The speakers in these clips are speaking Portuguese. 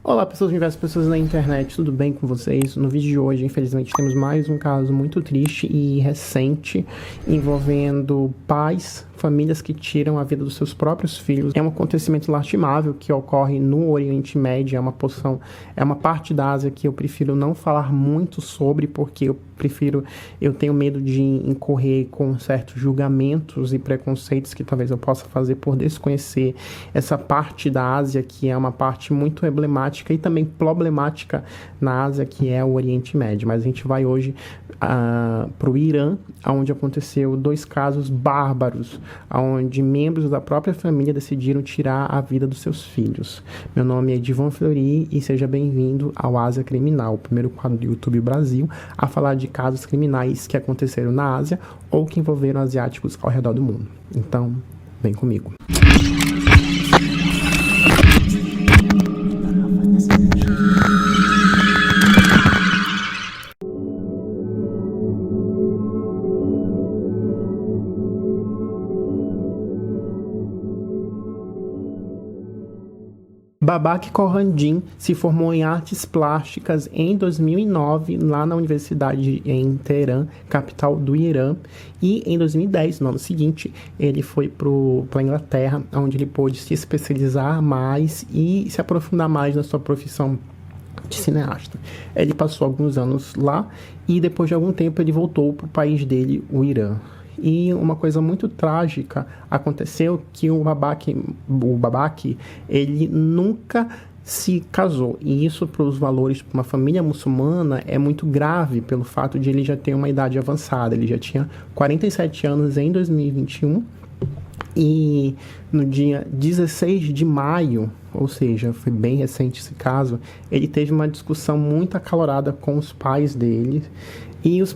Olá, pessoas diversas, pessoas na internet, tudo bem com vocês? No vídeo de hoje, infelizmente, temos mais um caso muito triste e recente envolvendo pais, famílias que tiram a vida dos seus próprios filhos. É um acontecimento lastimável que ocorre no Oriente Médio, é uma parte da Ásia que eu prefiro não falar muito sobre, porque eu tenho medo de incorrer com certos julgamentos e preconceitos que talvez eu possa fazer por desconhecer essa parte da Ásia, que é uma parte muito emblemática e também problemática na Ásia, que é o Oriente Médio. Mas a gente vai hoje para o Irã, onde aconteceu 2 casos bárbaros, onde membros da própria família decidiram tirar a vida dos seus filhos. Meu nome é Divan Fleury e seja bem-vindo ao Ásia Criminal, o primeiro quadro do YouTube Brasil a falar de casos criminais que aconteceram na Ásia ou que envolveram asiáticos ao redor do mundo. Então, vem comigo. Babak Khorramdin se formou em artes plásticas em 2009 lá na universidade em Teherã, capital do Irã, e em 2010, no ano seguinte, ele foi para a Inglaterra, onde ele pôde se especializar mais e se aprofundar mais na sua profissão de cineasta. Ele passou alguns anos lá e depois de algum tempo ele voltou para o país dele, o Irã. E uma coisa muito trágica aconteceu, que o Babak, ele nunca se casou. E isso, para os valores de uma família muçulmana, é muito grave pelo fato de ele já ter uma idade avançada. Ele já tinha 47 anos em 2021 e no dia 16 de maio, ou seja, foi bem recente esse caso, ele teve uma discussão muito acalorada com os pais dele. E o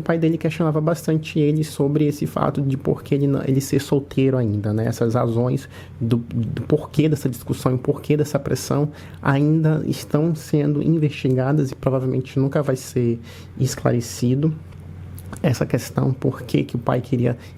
pai dele questionava bastante ele sobre esse fato de por que ele ser solteiro ainda, né? Essas razões do porquê dessa discussão e o porquê dessa pressão ainda estão sendo investigadas e provavelmente nunca vai ser esclarecido. Essa questão, por que o pai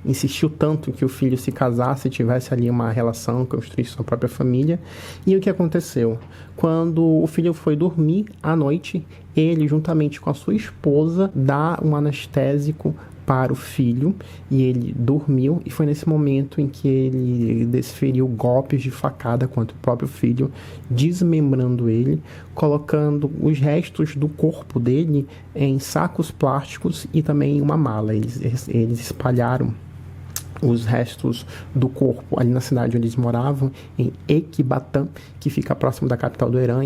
insistiu tanto que o filho se casasse e tivesse ali uma relação, construísse sua própria família. E o que aconteceu? Quando o filho foi dormir à noite, ele, juntamente com a sua esposa, dá um anestésico para o filho e ele dormiu, e foi nesse momento em que ele desferiu golpes de facada contra o próprio filho, desmembrando ele, colocando os restos do corpo dele em sacos plásticos e também em uma mala. Eles espalharam os restos do corpo ali na cidade onde eles moravam, em Ekbatan, que fica próximo da capital do Irã,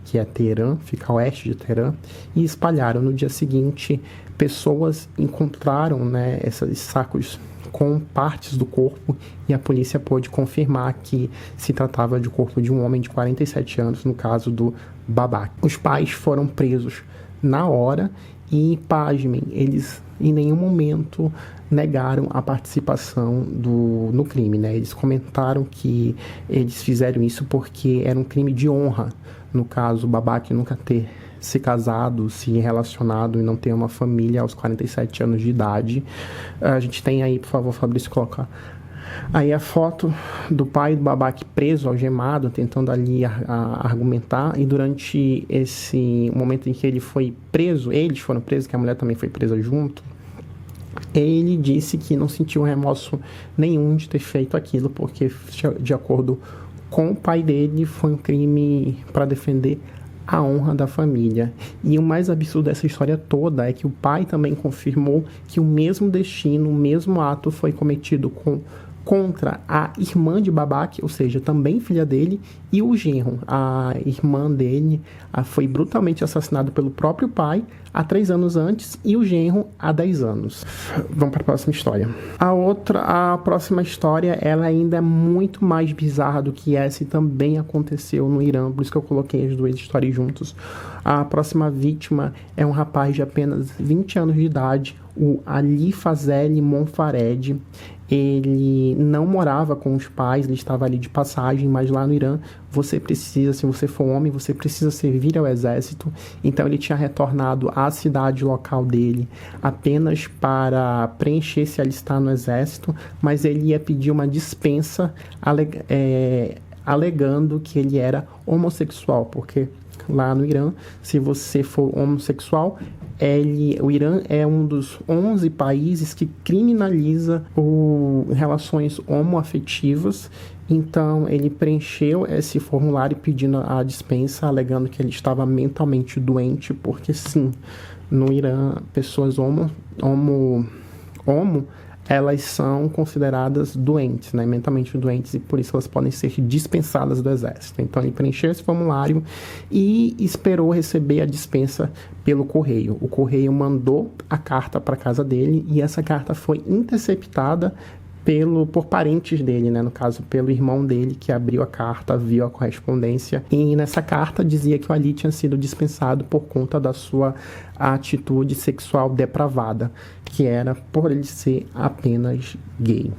que é Teherã, fica a oeste de Teherã, e espalharam. No dia seguinte, pessoas encontraram, né, esses sacos com partes do corpo e a polícia pôde confirmar que se tratava de corpo de um homem de 47 anos, no caso do Babak. Os pais foram presos na hora e, pasmem, eles em nenhum momento negaram a participação no crime, né? Eles comentaram que eles fizeram isso porque era um crime de honra. No caso, o Babak nunca ter se casado, se relacionado e não ter uma família aos 47 anos de idade. A gente tem aí, por favor, Fabrício, colocar aí a foto do pai do Babak preso, algemado, tentando ali argumentar. E durante esse momento em que ele foi preso, eles foram presos, que a mulher também foi presa junto, ele disse que não sentiu remorso nenhum de ter feito aquilo, porque, de acordo com o pai dele, foi um crime para defender a honra da família. E o mais absurdo dessa história toda é que o pai também confirmou que o mesmo destino, o mesmo ato foi cometido contra a irmã de Babak, ou seja, também filha dele, e o genro. A irmã dele foi brutalmente assassinada pelo próprio pai há 3 anos antes e o genro há 10 anos. Vamos para a próxima história. A próxima história, ela ainda é muito mais bizarra do que essa e também aconteceu no Irã, por isso que eu coloquei as 2 histórias juntos. A próxima vítima é um rapaz de apenas 20 anos de idade, o Ali Fazeli Monfared. Ele não morava com os pais, ele estava ali de passagem, mas lá no Irã você precisa, se você for homem, você precisa servir ao exército. Então ele tinha retornado à cidade local dele apenas para preencher se alistar no exército, mas ele ia pedir uma dispensa alegando que ele era homossexual, porque lá no Irã, se você for homossexual, o Irã é um dos 11 países que criminaliza relações homoafetivas. Então, ele preencheu esse formulário pedindo a dispensa, alegando que ele estava mentalmente doente, porque sim, no Irã, pessoas elas são consideradas doentes, né, mentalmente doentes, e por isso elas podem ser dispensadas do exército. Então, ele preencheu esse formulário e esperou receber a dispensa pelo correio. O correio mandou a carta para casa dele e essa carta foi interceptada por parentes dele, né? No caso, pelo irmão dele, que abriu a carta, viu a correspondência. E nessa carta dizia que o Ali tinha sido dispensado por conta da sua atitude sexual depravada, que era por ele ser apenas gay.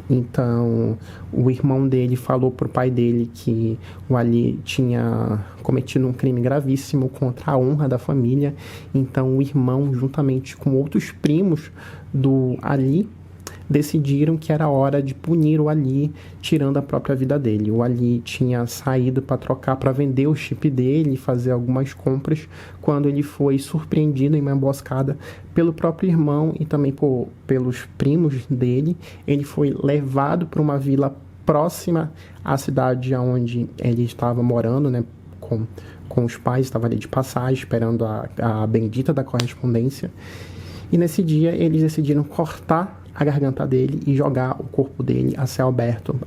Então, o irmão dele falou pro pai dele que o Ali tinha cometido um crime gravíssimo contra a honra da família. Então, o irmão, juntamente com outros primos do Ali, decidiram que era hora de punir o Ali, tirando a própria vida dele. O Ali tinha saído para vender o chip dele e fazer algumas compras, quando ele foi surpreendido em uma emboscada pelo próprio irmão e também pelos primos dele. Ele foi levado para uma vila próxima à cidade onde ele estava morando, né, com os pais, estava ali de passagem, esperando a bendita da correspondência. E nesse dia eles decidiram cortar a garganta dele e jogar o corpo dele a céu aberto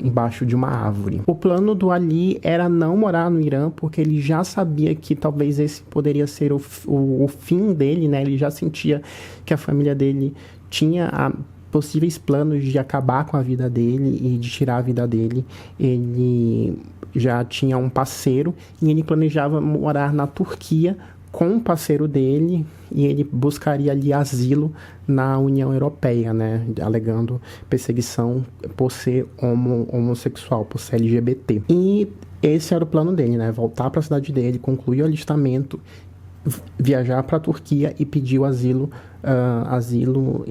embaixo de uma árvore. O plano do Ali era não morar no Irã, porque ele já sabia que talvez esse poderia ser o fim dele, né? Ele já sentia que a família dele tinha possíveis planos de acabar com a vida dele e de tirar a vida dele. Ele já tinha um parceiro e ele planejava morar na Turquia com um parceiro dele, e ele buscaria ali asilo na União Europeia, né, alegando perseguição por ser homossexual, por ser LGBT. E esse era o plano dele, né, voltar para a cidade dele, concluir o alistamento, viajar para a Turquia e pedir o asilo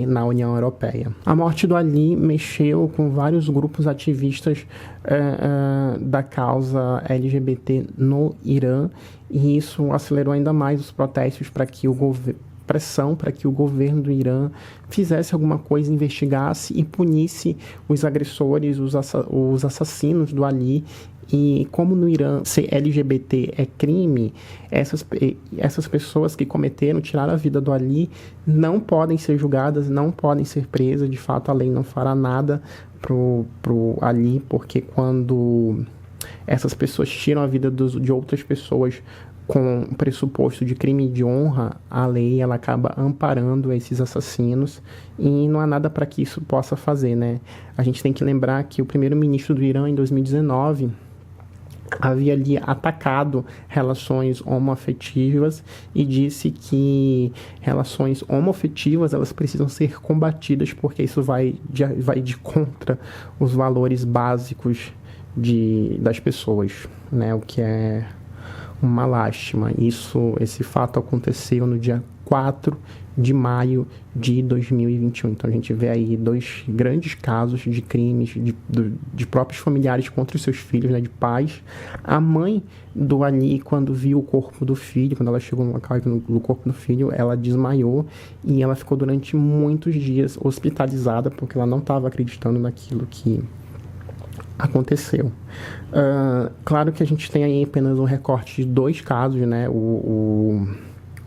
na União Europeia. A morte do Ali mexeu com vários grupos ativistas da causa LGBT no Irã, e isso acelerou ainda mais os protestos para que pressão para que o governo do Irã fizesse alguma coisa, investigasse e punisse os agressores, os assassinos do Ali. E como no Irã ser LGBT é crime, essas pessoas que tiraram a vida do Ali, não podem ser julgadas, não podem ser presas. De fato, a lei não fará nada pro Ali, porque quando essas pessoas tiram a vida de outras pessoas com o pressuposto de crime de honra, a lei ela acaba amparando esses assassinos, e não há nada para que isso possa fazer, né? A gente tem que lembrar que o primeiro-ministro do Irã, em 2019, havia ali atacado relações homoafetivas e disse que relações homoafetivas elas precisam ser combatidas, porque isso vai de contra os valores básicos das pessoas, né? O que é uma lástima. Esse fato aconteceu no dia 4 de maio de 2021. Então a gente vê aí 2 grandes casos de crimes de próprios familiares contra os seus filhos, né, de pais. A mãe do Ali, quando viu o corpo do filho, quando ela chegou no local do corpo do filho, ela desmaiou e ela ficou durante muitos dias hospitalizada, porque ela não estava acreditando naquilo que aconteceu. Claro que a gente tem aí apenas um recorte de 2 casos, né? O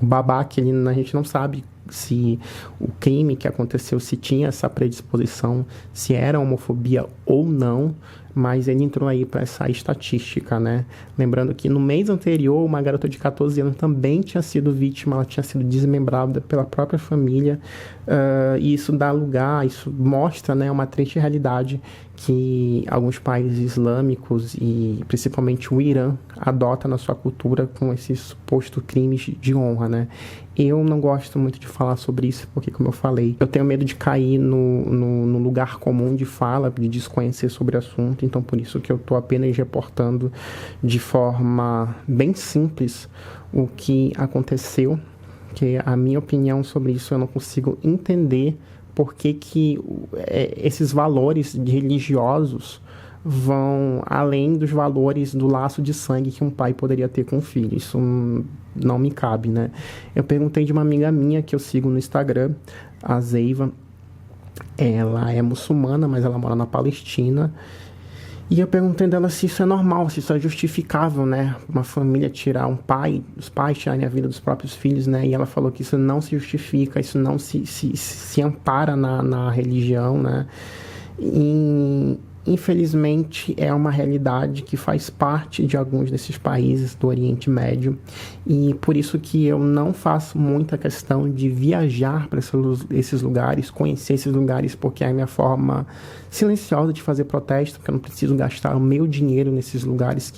Babak, a gente não sabe se o crime que aconteceu, se tinha essa predisposição, se era homofobia ou não, mas ele entrou aí para essa estatística, né? Lembrando que no mês anterior, uma garota de 14 anos também tinha sido vítima, ela tinha sido desmembrada pela própria família, e isso dá lugar, isso mostra, né, uma triste realidade que alguns países islâmicos e principalmente o Irã adota na sua cultura com esses supostos crimes de honra, né? Eu não gosto muito de falar sobre isso porque, como eu falei, eu tenho medo de cair no lugar comum de fala, de desconhecer sobre o assunto. Então, por isso que eu estou apenas reportando de forma bem simples o que aconteceu, que a minha opinião sobre isso eu não consigo entender por que esses valores religiosos vão além dos valores do laço de sangue que um pai poderia ter com o filho. Isso não me cabe, né? Eu perguntei de uma amiga minha que eu sigo no Instagram, a Zeiva. Ela é muçulmana, mas ela mora na Palestina. E eu perguntei dela se isso é normal, se isso é justificável, né? Uma família tirar os pais tirarem a vida dos próprios filhos, né? E ela falou que isso não se justifica, isso não se ampara na religião, né? E, infelizmente, é uma realidade que faz parte de alguns desses países do Oriente Médio. E por isso que eu não faço muita questão de viajar para esses lugares, conhecer esses lugares, porque é a minha forma silenciosa de fazer protesto, porque eu não preciso gastar o meu dinheiro nesses lugares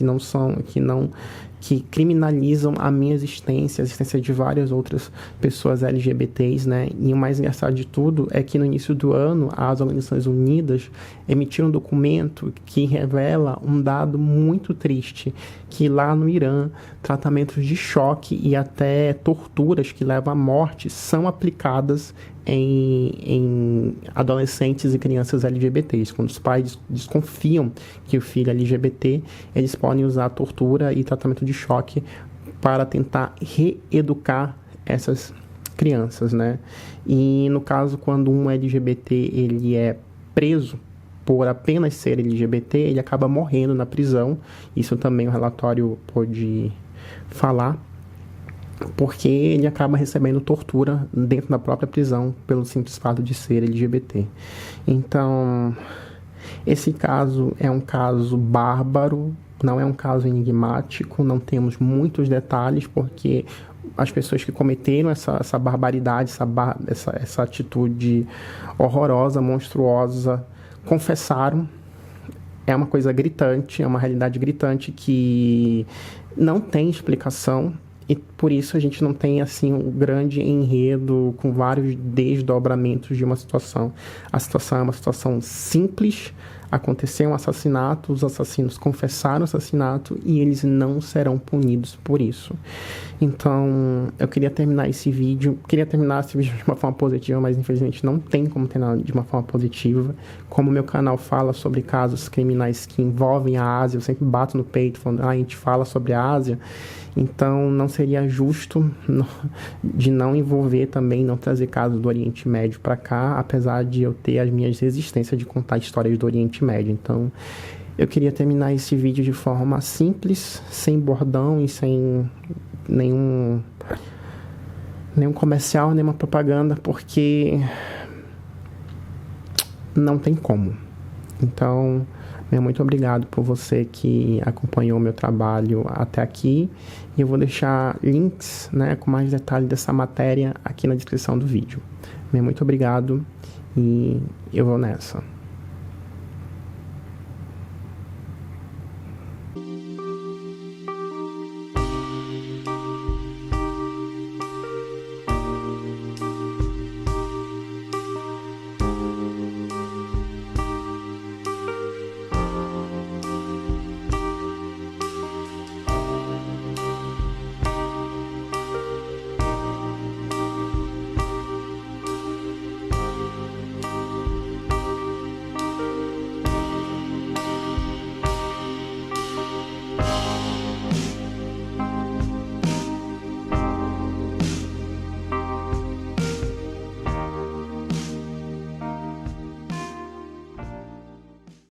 que criminalizam a minha existência, a existência de várias outras pessoas LGBTs, né? E o mais engraçado de tudo é que no início do ano, as Organizações Unidas emitiram um documento que revela um dado muito triste, que lá no Irã, tratamentos de choque e até torturas que levam à morte são aplicadas em adolescentes e crianças LGBTs. Quando os pais desconfiam que o filho é LGBT, eles podem usar tortura e tratamento de choque para tentar reeducar essas crianças, né? E no caso, quando um LGBT ele é preso por apenas ser LGBT, ele acaba morrendo na prisão. Isso também o relatório pode falar, porque ele acaba recebendo tortura dentro da própria prisão pelo simples fato de ser LGBT. Então, esse caso é um caso bárbaro, não é um caso enigmático, não temos detalhes, porque as pessoas que cometeram essa barbaridade, essa atitude horrorosa, monstruosa, confessaram. É uma coisa gritante, é uma realidade gritante que não tem explicação. E por isso a gente não tem assim um grande enredo com vários desdobramentos de uma situação. A situação é uma situação simples. Aconteceu um assassinato, os assassinos confessaram o assassinato e eles não serão punidos por isso. Então, eu queria terminar esse vídeo de uma forma positiva, mas infelizmente não tem como terminar de uma forma positiva. Como o meu canal fala sobre casos criminais que envolvem a Ásia, eu sempre bato no peito falando, a gente fala sobre a Ásia. Então, não seria justo de não envolver também, não trazer casos do Oriente Médio para cá, apesar de eu ter as minhas resistências de contar histórias do Oriente Médio. Então, eu queria terminar esse vídeo de forma simples, sem bordão e sem nenhum comercial, nenhuma propaganda, porque não tem como. Então, muito obrigado por você que acompanhou o meu trabalho até aqui. E eu vou deixar links, né, com mais detalhes dessa matéria aqui na descrição do vídeo. Muito obrigado e eu vou nessa.